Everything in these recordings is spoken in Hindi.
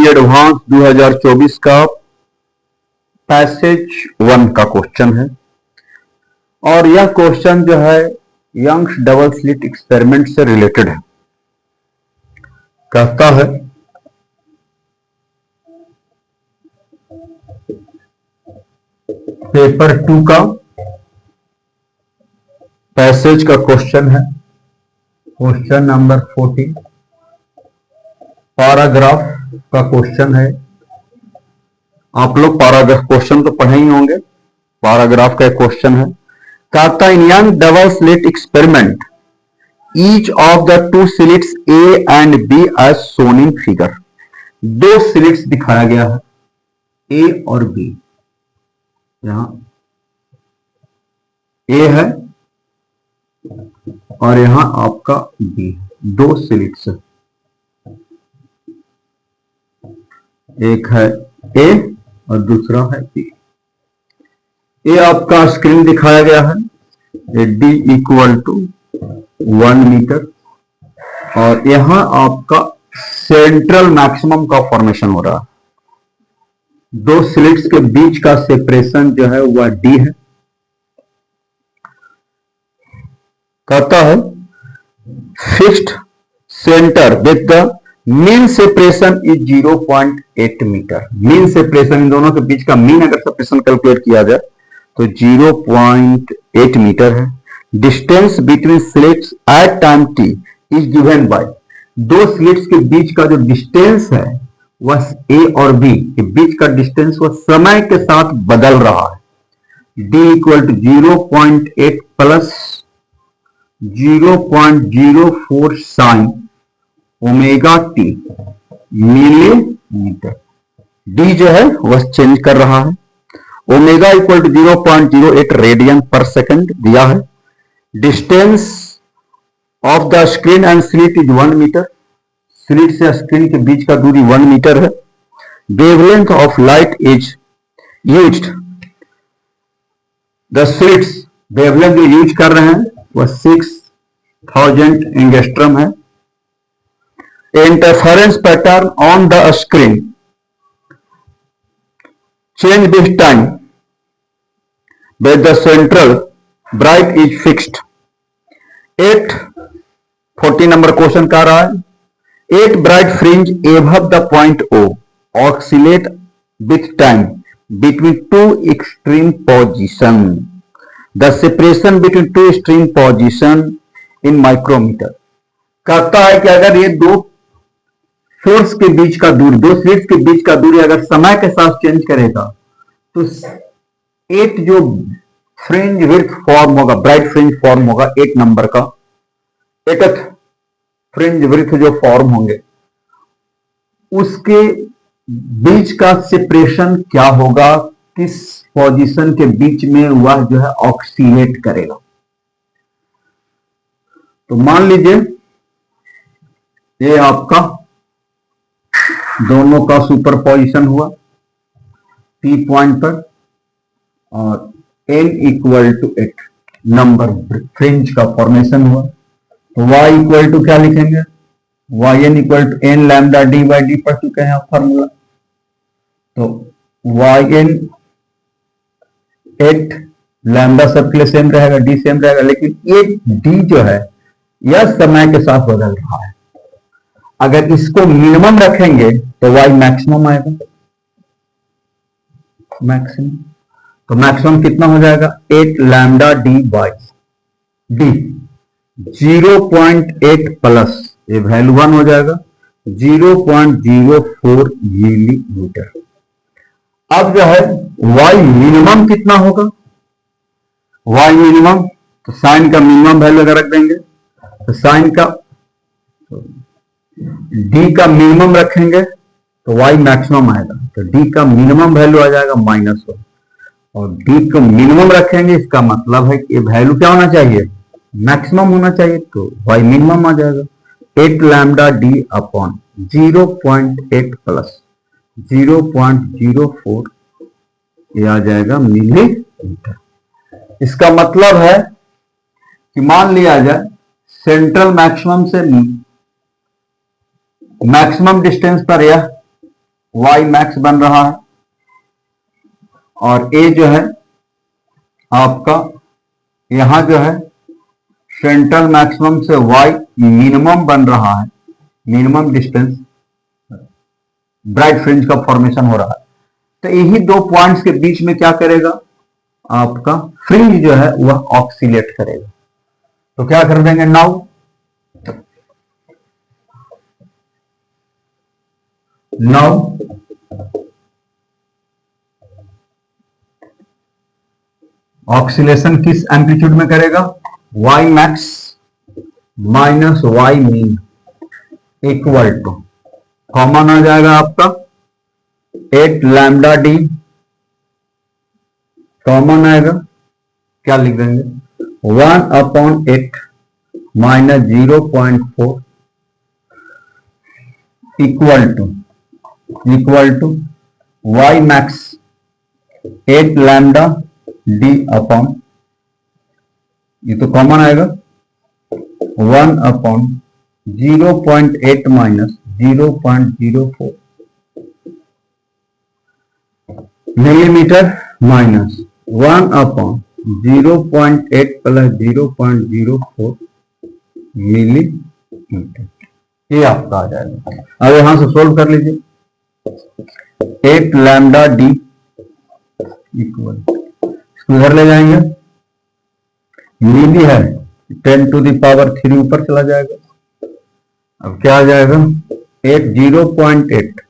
जेईई एडवांस 2024 का पैसेज 1 का क्वेश्चन है और यह क्वेश्चन जो है यंग्स डबल स्लिट एक्सपेरिमेंट से रिलेटेड है। कहता है पेपर 2 का पैसेज का क्वेश्चन है, क्वेश्चन नंबर 14 पैराग्राफ का क्वेश्चन है। आप लोग पैराग्राफ क्वेश्चन तो पढ़े ही होंगे, पैराग्राफ का एक क्वेश्चन है। कहता है in Young double slit experiment each of the two slits A and B as shown in figure. दो स्लिट्स दिखाया गया है, ए और बी। यहां ए है और यहां आपका बी है, दो स्लिट्स है, एक है ए और दूसरा है बी। ये आपका स्क्रीन दिखाया गया है, डी इक्वल टू 1 मीटर और यहां आपका सेंट्रल मैक्सिमम का फॉर्मेशन हो रहा है। दो स्लिट्स के बीच का सेपरेशन जो है वह डी है। कहता है fixed centre with the mean separation is 0.8 metre. Mean separation, इन दोनों के बीच का मीन अगर सेपरेशन कैलकुलेट किया जाए तो 0.8 मीटर है। Distance between slits at time t is given by, दो स्लिट्स के बीच का जो डिस्टेंस है वह ए और बी के बीच का डिस्टेंस वह समय के साथ बदल रहा है। D equal to 0.8 plus 0.04 sine omega t millimetre. D जो है वह चेंज कर रहा है। ओमेगा इक्वल टू 0.08 रेडियन पर सेकंड दिया है। Distance of the screen and slit is 1 metre. Slit से स्क्रीन के बीच का दूरी 1 मीटर है। Wavelength of light is used, the slits wavelength जो यूज कर रहे हैं वह 6000 एंगस्ट्रम है। Interference pattern on the screen change this time where the central bright is fixed. 40 number question कह रहा है 8 bright fringe above the point O oscillate with time between two extreme position. The separation between two extreme position in micrometer. कहता है कि अगर ये दो सोर्स के बीच का दूरी, दो स्लिट्स के बीच का दूरी अगर समय के साथ चेंज करेगा तो एक जो फ्रिंज विड्थ फॉर्म होगा, ब्राइट फ्रिंज फॉर्म होगा 8 नंबर का, एक फ्रिंज विड्थ जो फॉर्म होंगे उसके बीच का सेपरेशन क्या होगा, किस पोजीशन के बीच में वह जो है ऑक्सीलेट करेगा। तो मान लीजिए ये आपका दोनों का सुपरपोजिशन हुआ P पॉइंट पर और n equal to 8 number fringe का फॉर्मेशन हुआ। तो y इक्वल टू क्या लिखेंगे, yn equal to n lambda D by D पढ़ चुके हैं आप फॉर्मूला। तो yn 8 लैम्डा सबके लिए सेम रहेगा, डी सेम रहेगा, लेकिन ये डी जो है यह समय के साथ बदल रहा है। अगर इसको मिनिमम रखेंगे तो y मैक्सिमम आएगा, मैक्सिमम। तो मैक्सिमम कितना हो जाएगा 8 lambda D by D 0.8 plus ये वैल्यू 1 हो जाएगा 0.04 मिलीमीटर। अब जो है y मिनिमम कितना होगा, y मिनिमम तो साइन का मिनिमम वैल्यू अगर रख देंगे तो साइन का d का मिनिमम रखेंगे तो y मैक्सिमम आएगा। तो d का मिनिमम वैल्यू आ जाएगा -1 और d को मिनिमम रखेंगे, इसका मतलब है कि वैल्यू क्या होना चाहिए, मैक्सिमम होना चाहिए। तो y मिनिमम आ जाएगा 8 लैम्डा d अपॉन 0.8 प्लस 0.04 ये आ जाएगा मिलीमीटर। इसका मतलब है कि मान लिया जाए सेंट्रल मैक्सिमम से मैक्सिमम डिस्टेंस पर यह वाई मैक्स बन रहा है और ए जो है आपका यहां जो है सेंट्रल मैक्सिमम से वाई मिनिमम बन रहा है, मिनिमम डिस्टेंस ब्राइट फ्रिंज का फॉर्मेशन हो रहा है। तो यही दो पॉइंट्स के बीच में क्या करेगा आपका फ्रिंज जो है वह ऑक्सीलेट करेगा। तो क्या कर देंगे नाउ ऑक्सीलेशन किस एम्पलीट्यूड में करेगा, Y max minus Y mean equal to common आ जाएगा आपका 8 लैम्डा डी, कॉमन आएगा क्या लिख देंगे 1/8 minus 0.4 equal to Y max 8 lambda D upon, ये तो कॉमन आएगा 1/0.8 minus 0.04 millimetre minus 1/0.8 plus 0.04 millimetre, ये आपका आ जाएगा। अब यहां से सोल्व कर लीजिए 8 लैम्डा डी इक्वल, इधर ले जाएंगे मिली है 10 टू द पावर 3 ऊपर चला जाएगा। अब क्या आ जाएगा 0.8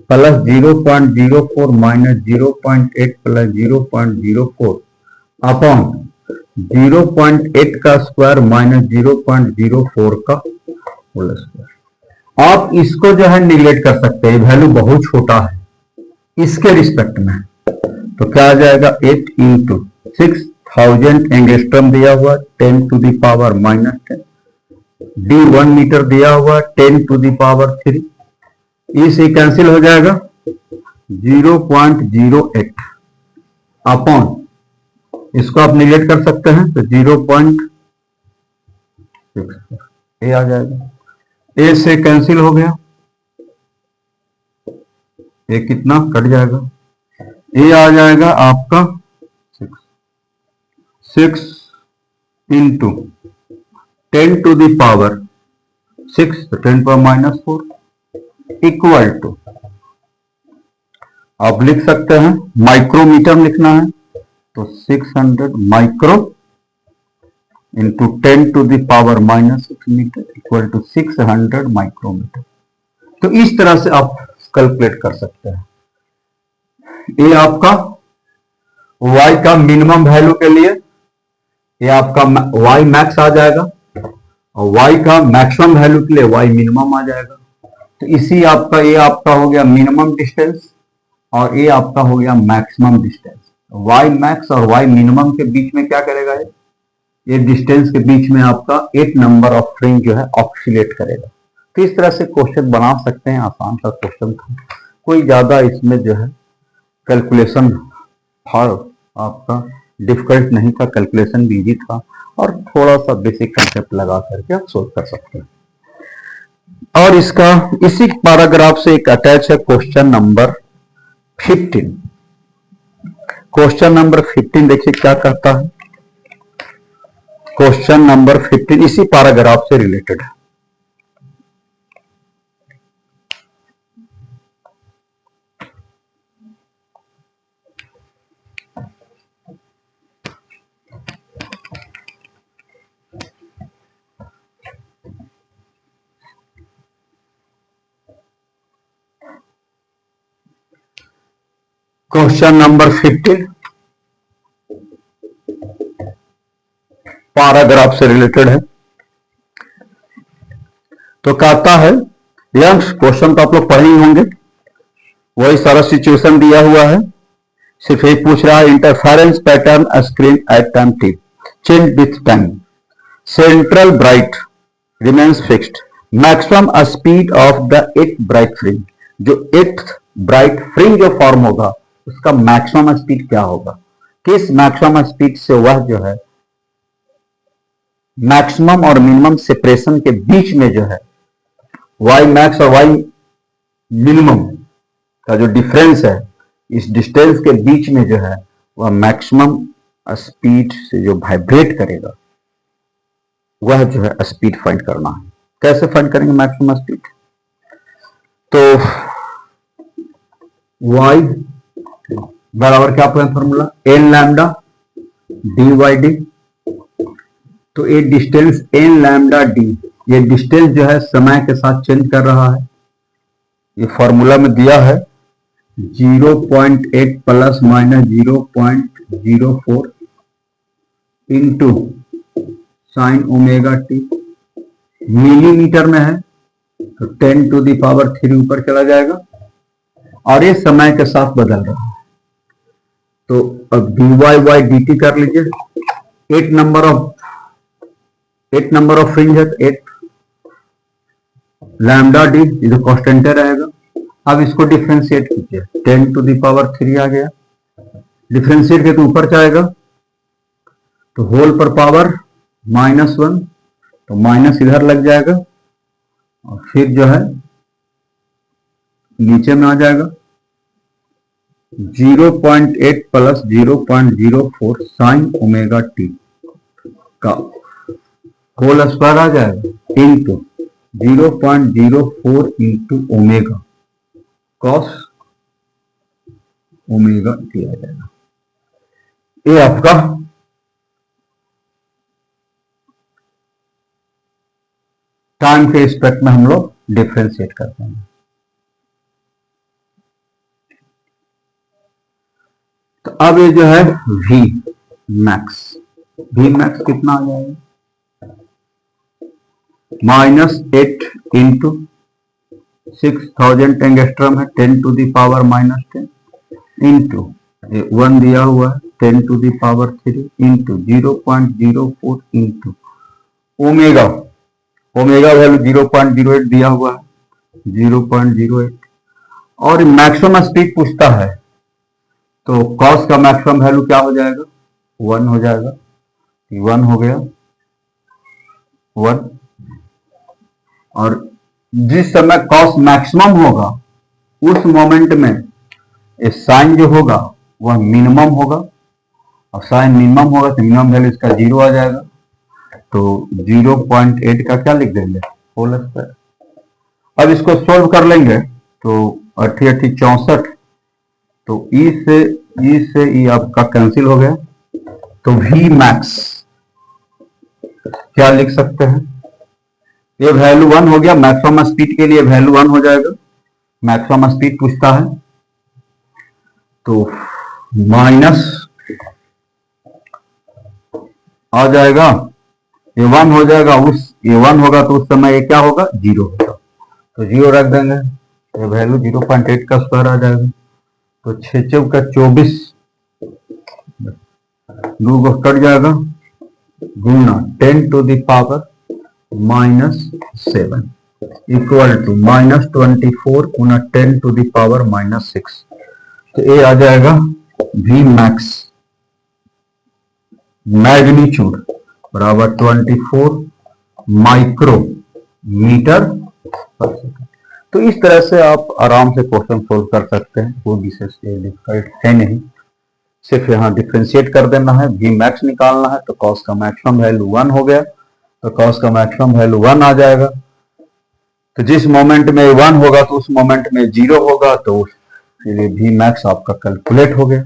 प्लस 0.04 माइनस 0.8 प्लस 0.04 अपॉन 0.8 का स्क्वायर माइनस 0.04 का होल स्क्वायर। आप इसको जो है निगलेक्ट कर सकते हैं, वैल्यू बहुत छोटा है इसके रिस्पेक्ट में। तो क्या आ जाएगा 8 इंटू 6000 एंगस्ट्रम दिया हुआ 10 to the power minus 10, D 1 metre दिया हुआ 10 टू द पावर 3, इसे कैंसिल हो जाएगा 0.08 अपॉन, इसको आप निगलेक्ट कर सकते हैं तो 0.6 ए आ जाएगा, ए से कैंसिल हो गया, ए कितना कट जाएगा, ये आ जाएगा आपका 6 इंटू 10 टू द पावर 6 तो 10 पावर माइनस 4 इक्वल टू, आप लिख सकते हैं माइक्रोमीटर लिखना है तो 600 micro into 10 to the power minus 6 metre equal to 600 micrometre. तो इस तरह से आप कैलकुलेट कर सकते हैं। ये आपका y का मिनिमम वैल्यू के लिए ये आपका y मैक्स आ जाएगा और y का मैक्सिमम वैल्यू के लिए y मिनिमम आ जाएगा। तो इसी आपका ये आपका हो गया मिनिमम डिस्टेंस और ये आपका हो गया मैक्सिमम डिस्टेंस। y मैक्स और y मिनिमम के बीच में क्या करेगा ये डिस्टेंस के बीच में आपका 8 नंबर ऑफ फ्रिंज जो है ऑक्सीलेट करेगा। तो इस तरह से क्वेश्चन बना सकते हैं, आसान सा क्वेश्चन था, कोई ज्यादा इसमें जो है कैलकुलेशन आपका डिफिकल्ट नहीं था, कैलकुलेशन भी इजी था और थोड़ा सा बेसिक कंसेप्ट लगा करके आप सोल्व कर सकते हैं। और इसका इसी पैराग्राफ से एक अटैच है क्वेश्चन नंबर 15। क्वेश्चन नंबर 15 देखिए क्या कहता है। क्वेश्चन नंबर 15 इसी पैराग्राफ से रिलेटेड है। क्वेश्चन नंबर 15 पैराग्राफ से रिलेटेड है। तो कहता है यंग्स, क्वेश्चन तो आप लोग पढ़े ही होंगे, वही सारा सिचुएशन दिया हुआ है, सिर्फ यही पूछ रहा है interference pattern screen eight time T change with time, central bright remains fixed, maximum speed of the 8th bright fringe, जो 8th ब्राइट फ्रिंज जो फॉर्म होगा उसका मैक्सिमम स्पीड क्या होगा, किस मैक्सिमम स्पीड से वह जो है मैक्सिमम और मिनिमम सेपरेशन के बीच में जो है वाई मैक्स और वाई मिनिमम का जो डिफरेंस है, इस डिस्टेंस के बीच में जो है वह मैक्सिमम स्पीड से जो वाइब्रेट करेगा वह जो है स्पीड फाइंड करना है। कैसे फाइंड करेंगे मैक्सिमम स्पीड? तो y बराबर क्या formula, N lambda D Y D. तो ये डिस्टेंस एन लैम्डा डी, ये डिस्टेंस जो है समय के साथ चेंज कर रहा है। ये फॉर्मूला में दिया है 0.8 plus minus 0.04 into sine omega t. Millimetre में है तो 10 टू दी पावर 3 ऊपर चला जाएगा और ये समय के साथ बदल रहा है। तो अब dy बाई dt कर लीजिए। 8 नंबर ऑफ फ्रिंज है, 8 लैम्डा डी ये जो कांस्टेंट रहेगा। अब इसको डिफरेंशिएट कीजिए, 10 टू दी पावर 3 आ गया। डिफरेंशिएट के तो ऊपर जाएगा तो होल पर पावर -1, तो माइनस इधर लग जाएगा और फिर जो है नीचे में आ जाएगा 0.8 प्लस 0.04 साइन ओमेगा टी का होल स्क्वायर आ जाएगा into 0.04 into omega cos omega T आ जाएगा। ये आपका टाइम के रिस्पेक्ट में हम लोग डिफरेंशिएट करते हैं। तो अब ये जो है V मैक्स कितना आ जाएगा, -8 इंटू 6000 एंगस्ट्रम है 10 टू दी पावर -10 इंटू 1 दिया हुआ है 10 to the power 3 into 0.04 into omega value 0.08 दिया हुआ है 0.08 और मैक्सिमम स्पीड पूछता है तो कॉस का मैक्सिमम वैल्यू क्या हो जाएगा, 1 हो जाएगा। 1 हो गया 1, और जिस समय कॉस मैक्सिमम होगा उस मोमेंट में ये साइन जो होगा वह मिनिमम होगा, और साइन मिनिमम होगा तो मिनिमम वैल्यू इसका 0 आ जाएगा। तो 0.8 का क्या लिख देंगे, होल स्क्वायर। अब इसको सोल्व कर लेंगे तो 88 64, तो ई से ई आपका कैंसिल हो गया। तो V मैक्स क्या लिख सकते हैं, ये वैल्यू 1 हो गया। मैक्सिमम स्पीड के लिए वैल्यू 1 हो जाएगा, मैक्सिमम स्पीड पूछता है तो माइनस आ जाएगा, ये 1 हो जाएगा, ये 1 होगा तो उस समय ये क्या होगा, 0 होगा, तो 0 रख देंगे, ये वैल्यू 0.8 का स्क्वायर आ जाएगा। तो 6 चौका 24, 2 को कट जाएगा, गुना 10 to the power -7 equal to -24 गुना 10 टू दी पावर -6। तो ये आ जाएगा V मैक्स मैग्नीट्यूड बराबर 24 माइक्रोमीटर पर सेकंड। तो इस तरह से आप आराम से क्वेश्चन सोल्व कर सकते हैं, कोई विशेष डिफिकल्ट है नहीं। सिर्फ यहाँ डिफ्रेंशिएट कर देना है, V मैक्स निकालना है। तो कॉस का मैक्सिमम वैल्यू 1 हो गया, तो कॉस का मैक्सिमम वैल्यू 1 आ जाएगा। तो जिस मोमेंट में 1 होगा तो उस मोमेंट में 0 होगा, तो इसलिए V मैक्स आपका कैलकुलेट हो गया।